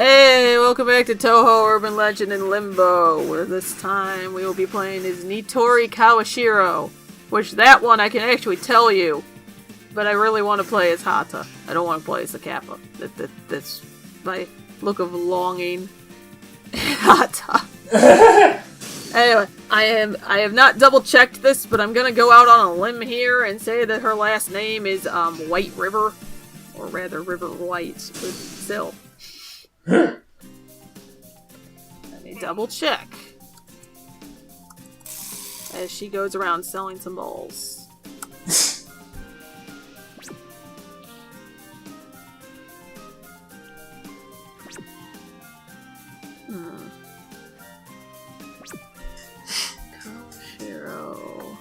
Hey, welcome back to Touhou Urban Legend in Limbo, where this time we will be playing as Nitori Kawashiro, which that one I can actually tell you, but I really want to play as Hata. I don't want to play as the Kappa. That's my look of longing. Hata. Anyway, I have not double checked this, but I'm gonna go out on a limb here and say that her last name is White River, or rather River White, but still. Let me double check as she goes around selling some balls. Kawashiro.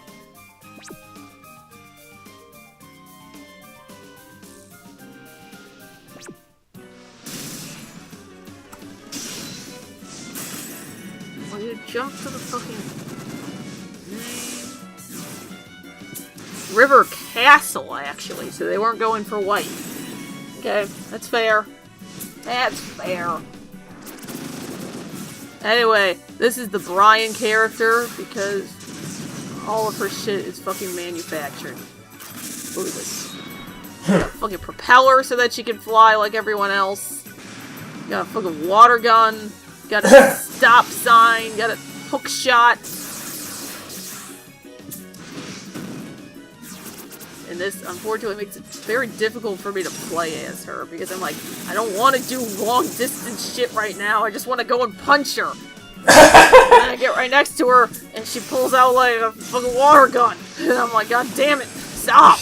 Will you jump to the fucking name? River Castle, actually, so they weren't going for white. Okay, that's fair. That's fair. Anyway, this is the Brian character, because all of her shit is fucking manufactured. Look at this. Got a fucking propeller so that she can fly like everyone else. Got a fucking water gun. Got a stop sign, got a hook shot. And this, unfortunately, makes it very difficult for me to play as her, because I'm like, I don't want to do long-distance shit right now, I just want to go and punch her. And then I get right next to her, and she pulls out, like, a fucking water gun. And I'm like, God damn it, stop!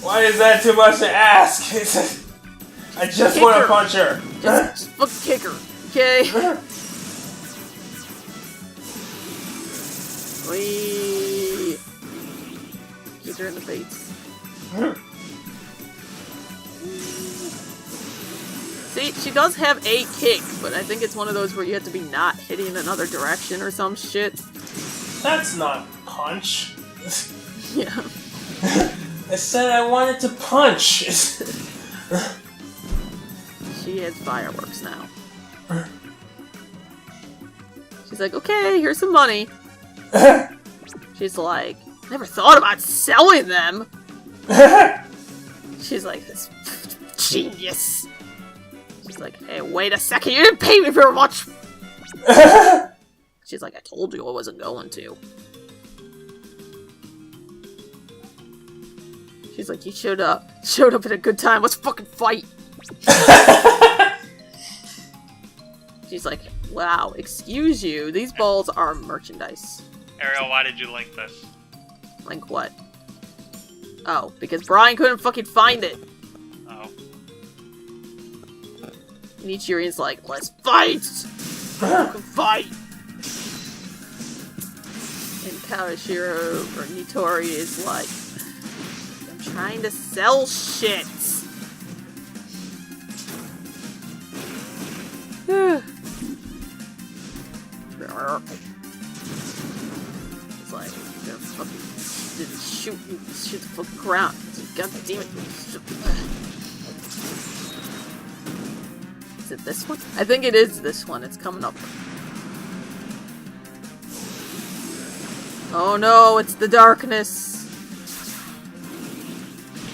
Why is that too much to ask? I just want to punch her. Just fucking kick her. Okay. Wee. Kick her in the face. See, she does have a kick, but I think it's one of those where you have to be not hitting another direction or some shit. That's not punch. Yeah. I said I wanted to punch. She has fireworks now. She's like, okay, here's some money. She's like, never thought about selling them. She's like, this genius. She's like, hey, wait a second, you didn't pay me very much. She's like, I told you I wasn't going to. She's like, you showed up at a good time, let's fucking fight. She's like, wow, excuse you, these balls are merchandise. Ariel, why did you link this? Link what? Oh, because Brian couldn't fucking find it. Oh. Nichiri's like, let's fight! Fight! And Kawashiro, or Nitori, is like, I'm trying to sell shit! It's like, you're gonna fucking shoot the fucking ground. God damn it. Is it this one? I think it is this one. It's coming up. Oh no, it's the darkness.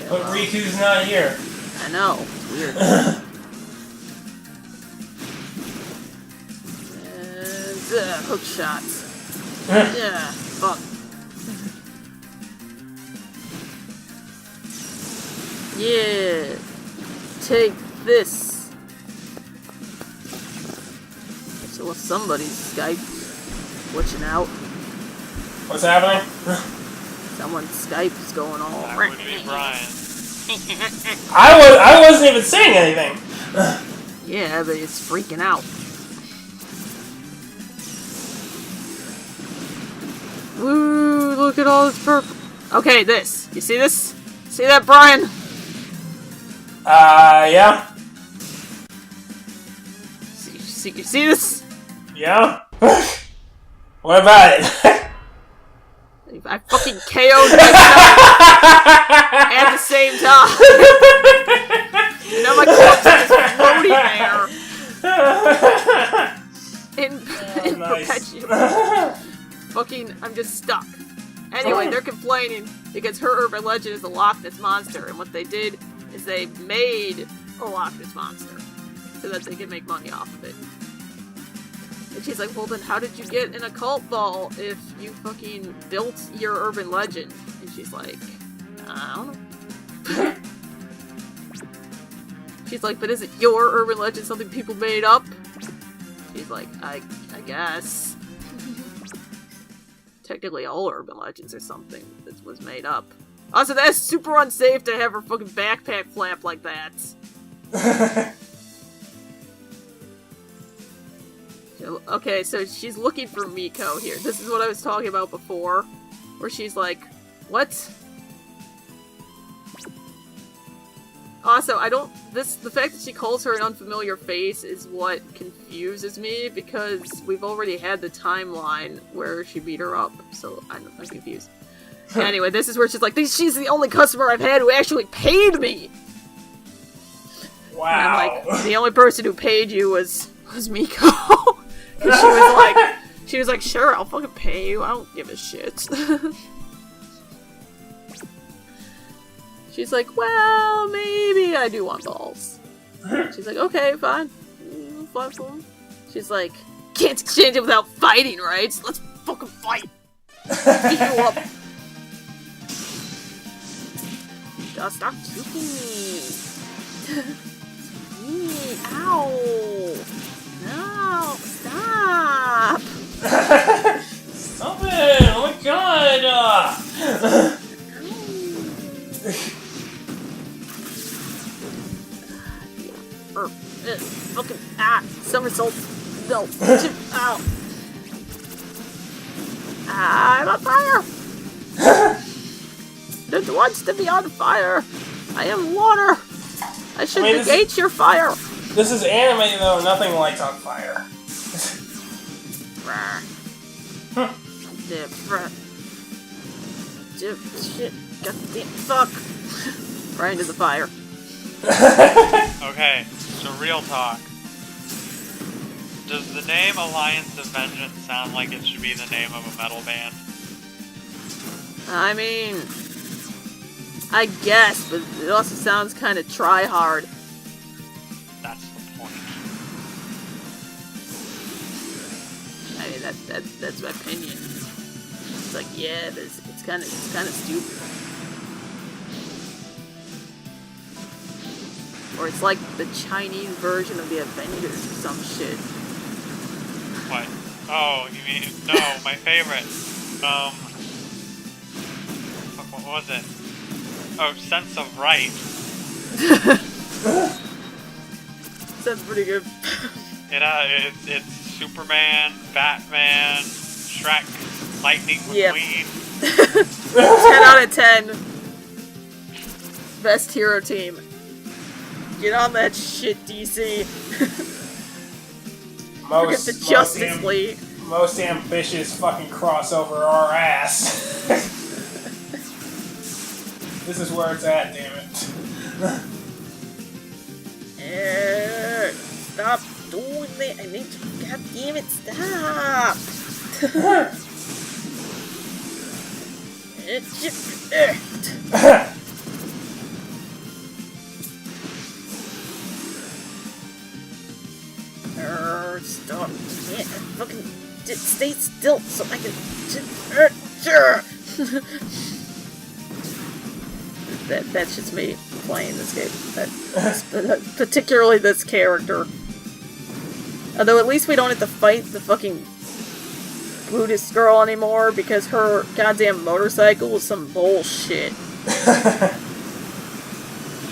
Okay, But Riku's not here. I know. It's weird. Hook shots. Yeah, fuck. Yeah. Take this. So somebody's Skype glitching out. What's happening? Someone's Skype is going all. That would be Brian. I wasn't even saying anything. Yeah, but it's freaking out. Woo, look at all this purple. Okay, this. You see this? See that, Brian? Yeah. You see this? Yeah? What about it? I fucking KO'd myself at the same time. You know, my corpse is just floating there. in Nice. perpetuity. Fucking, I'm just stuck. Anyway, they're complaining because her urban legend is a Loch Ness Monster, and what they did is they made a Loch Ness Monster so that they could make money off of it. And she's like, well then how did you get an occult ball if you fucking built your urban legend? And she's like, I don't know. She's like, but is it your urban legend something people made up? She's like, I guess. Technically all urban legends are something that was made up. Also, that's super unsafe to have her fucking backpack flap like that. Okay, so she's looking for Miko here. This is what I was talking about before, where she's like, what? Also, the fact that she calls her an unfamiliar face is what confuses me, because we've already had the timeline where she beat her up, so I'm confused. Anyway, this is where she's like, she's the only customer I've had who actually paid me! Wow. And I'm like, the only person who paid you was Miko. Because she was like, sure, I'll fucking pay you, I don't give a shit. She's like, well, maybe I do want balls. She's like, okay, fine. Fine for him. She's like, can't exchange it without fighting, right? So let's fucking fight. Beat you up. Just stop shooting me. Ow. No, stop. Stop it! Oh my god! Fucking somersault. No. Ow. I'm on fire. Don't want to be on fire. I am water. I should negate your fire. This is anime though, nothing lights on fire. Shit. Goddamn fuck. Right into the fire. Okay, so real talk. Does the name Alliance of Vengeance sound like it should be the name of a metal band? I mean, I guess, but it also sounds kind of try-hard. That's the point. I mean, that's my opinion. It's like, yeah, it's kind of stupid. Or it's like the Chinese version of the Avengers or some shit. What? Oh, you mean, no, my favorite. What was it? Oh, Sense of Right. Sounds pretty good. It's Superman, Batman, Shrek, Lightning McQueen. 10 out of 10. Best hero team. Get on that shit, DC. Forget the Justice League. Most ambitious fucking crossover our ass. This is where it's at, damn it. Stop doing that. I need to. God damn it, stop. It's just. Stop. Can't fucking stay still so I can. That's just me playing this game. Particularly this character. Although at least we don't have to fight the fucking Buddhist girl anymore because her goddamn motorcycle is some bullshit. I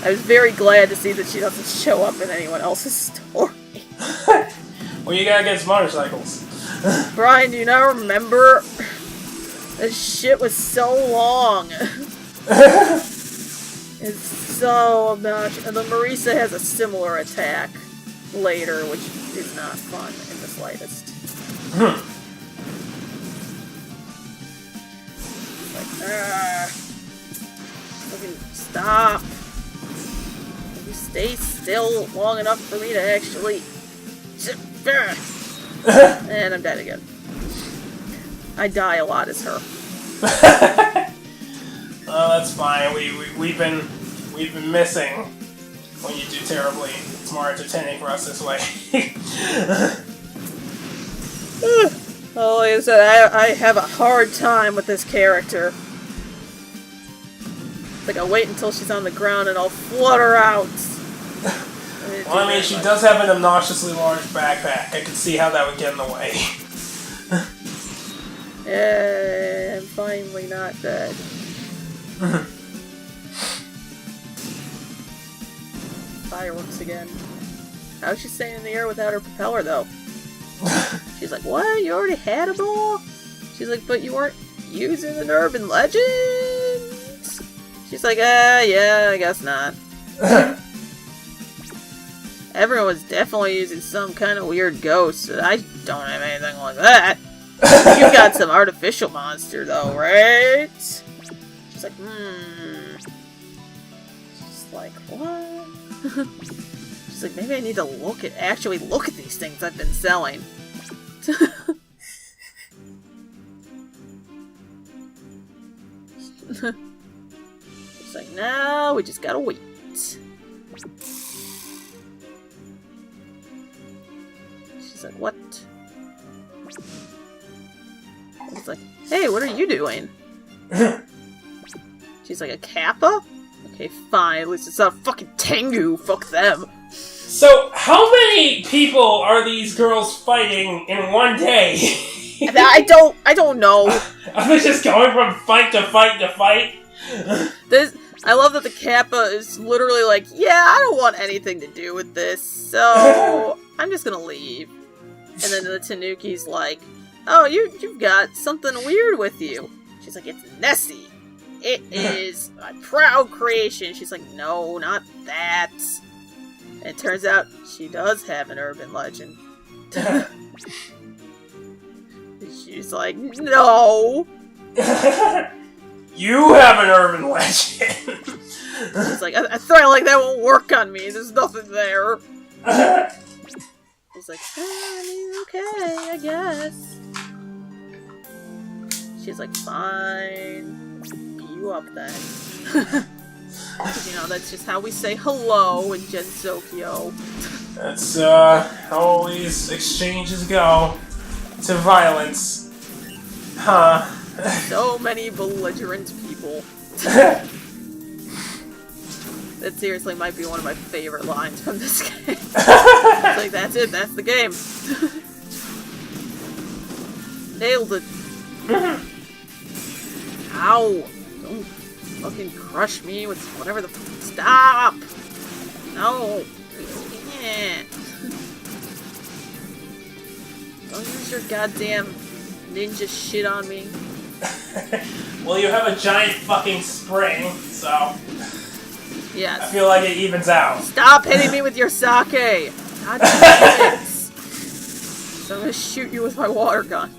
was very glad to see that she doesn't show up in anyone else's story. Well, you got against motorcycles. Brian, do you not remember? This shit was so long. It's so obnoxious. And then Marisa has a similar attack later, which is not fun in the slightest. Like, fucking stop. You stay still long enough for me to actually. And I'm dead again. I die a lot as her. Oh, that's fine. We've been missing when you do terribly. It's more entertaining for us this way. Well, like I said, I have a hard time with this character. Like, I'll wait until she's on the ground and I'll flood her out. Well, I mean, she does have an obnoxiously large backpack. I can see how that would get in the way. Yeah, I'm finally not dead. Fireworks again. How's she staying in the air without her propeller, though? She's like, what? You already had a ball? She's like, but you weren't using an urban legend? She's like, yeah, I guess not. Everyone was definitely using some kind of weird ghost, but I don't have anything like that. You got some artificial monster, though, right? She's like, She's like, what? She's like, maybe I need to actually look at these things I've been selling. She's like, no, we just gotta wait. She's like, what? It's like, hey, what are you doing? She's like, a Kappa? Okay, fine, at least it's not a fucking Tengu, fuck them. So, how many people are these girls fighting in one day? I don't know. Are they just going from fight to fight to fight? I love that the Kappa is literally like, yeah, I don't want anything to do with this, so I'm just gonna leave. And then the Tanuki's like, oh, you've got something weird with you. She's like, it's Nessie. It is a proud creation. She's like, no, not that. And it turns out she does have an urban legend. She's like, no. You have an urban legend. She's like, I thought like that won't work on me. There's nothing there. He's like, okay, I guess. She's like, fine. Beat you up then. Because, that's just how we say hello in Gensokyo. That's how all these exchanges go. To violence. Huh. So many belligerent people. That seriously might be one of my favorite lines from this game. It's like, that's it, that's the game. Nailed it. Ow! Don't fucking crush me with whatever the stop! No! Yeah. Don't use your goddamn ninja shit on me. Well, you have a giant fucking spring, so... Yes. I feel like it evens out. Stop hitting me with your sake! God damn it! So I'm gonna shoot you with my water gun.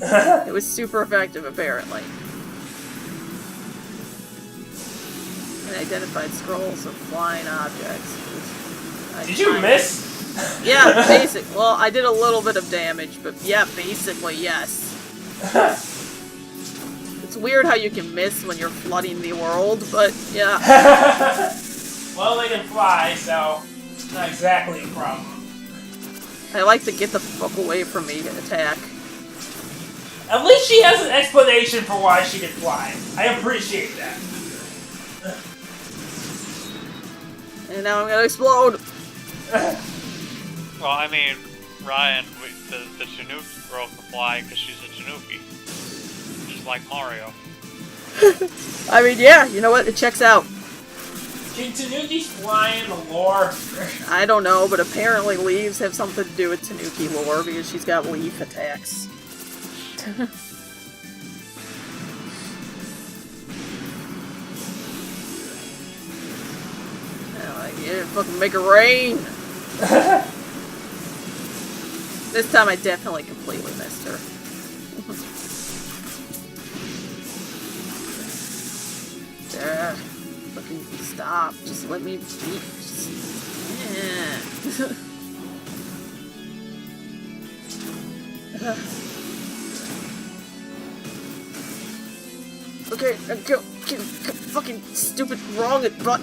It was super effective, apparently. And identified scrolls of flying objects. Did you miss? Yeah, basic. Well, I did a little bit of damage, but yeah, basically, yes. It's weird how you can miss when you're flooding the world, but yeah. Well, they can fly, so it's not exactly a problem. I like to get the fuck away from me attack. At least she has an explanation for why she can fly. I appreciate that. And now I'm gonna explode! Well, I mean, Ryan, the Tanuki girl can fly because she's a Tanuki. She's like Mario. I mean, yeah, you know what? It checks out. Can Tanukis fly in the lore? I don't know, but apparently leaves have something to do with Tanuki lore because she's got leaf attacks. Yeah, fucking make it rain! This time I definitely completely missed her. Fucking stop. Just let me be. Okay, go fucking stupid wrong but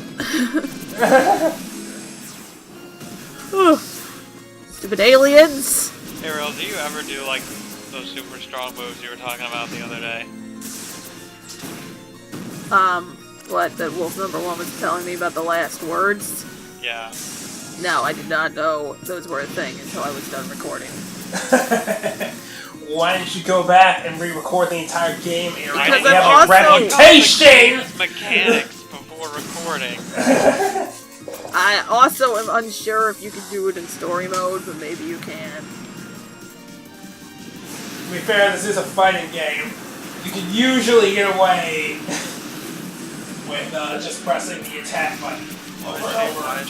stupid aliens. Ariel, do you ever do like those super strong moves you were talking about the other day? What, that Wolf number 1 was telling me about the last words? Yeah. No, I did not know those were a thing until I was done recording. Why didn't you go back and re-record the entire game, Ariel? Because You I'm have a also- reputation! Mechanics before recording. I also am unsure if you can do it in story mode, but maybe you can. To be fair, this is a fighting game. You can usually get away with just pressing the attack button over and over.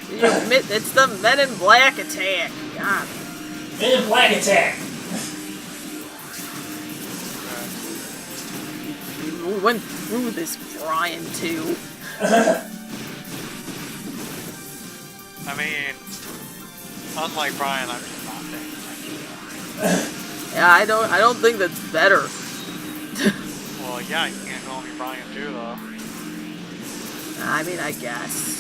You admit it's the Men in Black attack. God. Men in Black attack! We went through this, Brian, too. I mean, unlike Brian, I'm just not paying attention. Yeah, I don't think that's better. Well, yeah, you can't call me Brian too, though. I mean, I guess.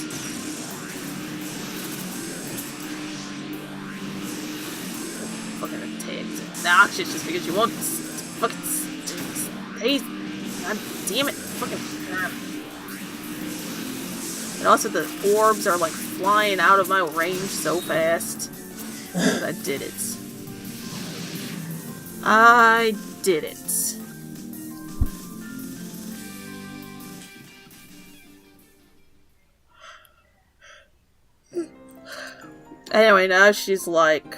Fucking attack's obnoxious just because you won't fucking stay. God damn it. Fucking. And also the orbs are like flying out of my range so fast. But I did it. I did it. Anyway, now she's like,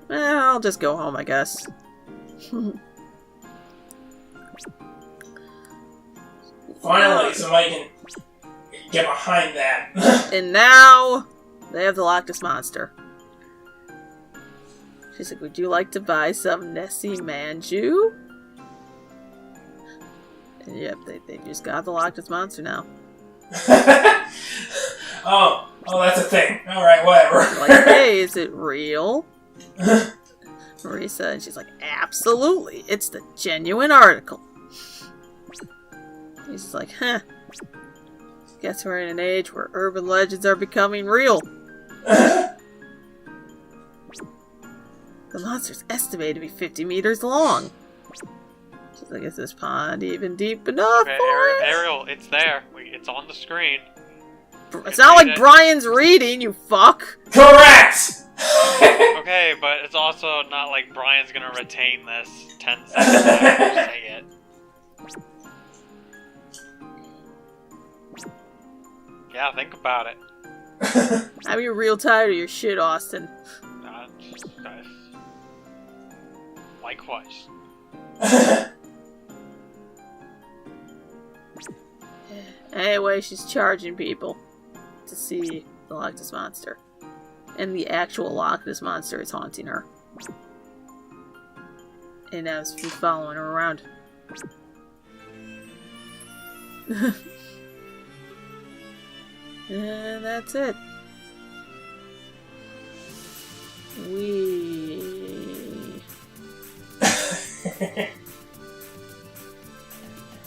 I'll just go home, I guess. Finally, somebody can get behind that. And now, they have the Loch Ness Monster. She's like, would you like to buy some Nessie Manju? And yep, they just got the Loch Ness Monster now. Oh, that's a thing. Alright, whatever. Like, hey, is it real? Marisa, and she's like, absolutely, it's the genuine article. He's just like, huh. Guess we're in an age where urban legends are becoming real. The monster's estimated to be 50 meters long. She's like, is this pond even deep enough for it? Ariel, it's there. It's on the screen. It's not like Brian's reading, you fuck. Correct! Okay, but it's also not like Brian's gonna retain this 10 seconds after say it. Yeah, think about it. I'm real tired of your shit, Austin. Likewise. Anyway, she's charging people to see the Loch Ness Monster. And the actual Loch Ness Monster is haunting her. And now she's following her around. And that's it.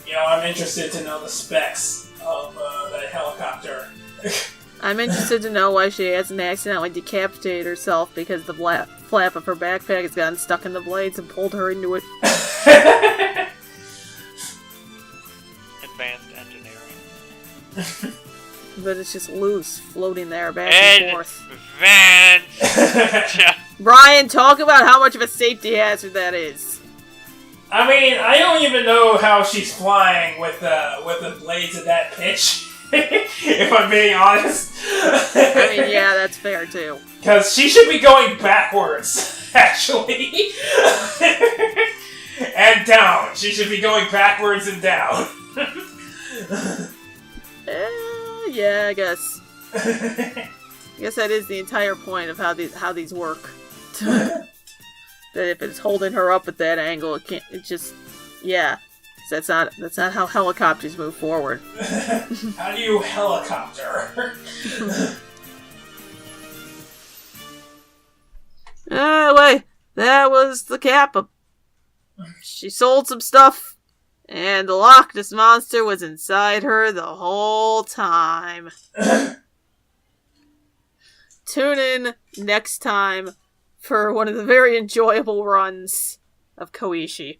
You know, I'm interested to know the specs of that helicopter. I'm interested to know why she hasn't accidentally decapitated herself because the flap of her backpack has gotten stuck in the blades and pulled her into it. Advanced engineering. But it's just loose, floating there back and forth. Advanced. Brian, talk about how much of a safety hazard that is. I mean, I don't even know how she's flying with the blades at that pitch. If I'm being honest. I mean, yeah, that's fair too. Because she should be going backwards, actually. And down. She should be going backwards and down. Yeah, I guess. I guess that is the entire point of how these work. That if it's holding her up at that angle, it can't. It just, yeah. That's not how helicopters move forward. How do you helicopter? Wait. that was the Kappa. She sold some stuff, and the Loch Ness Monster was inside her the whole time. Tune in next time for one of the very enjoyable runs of Koishi.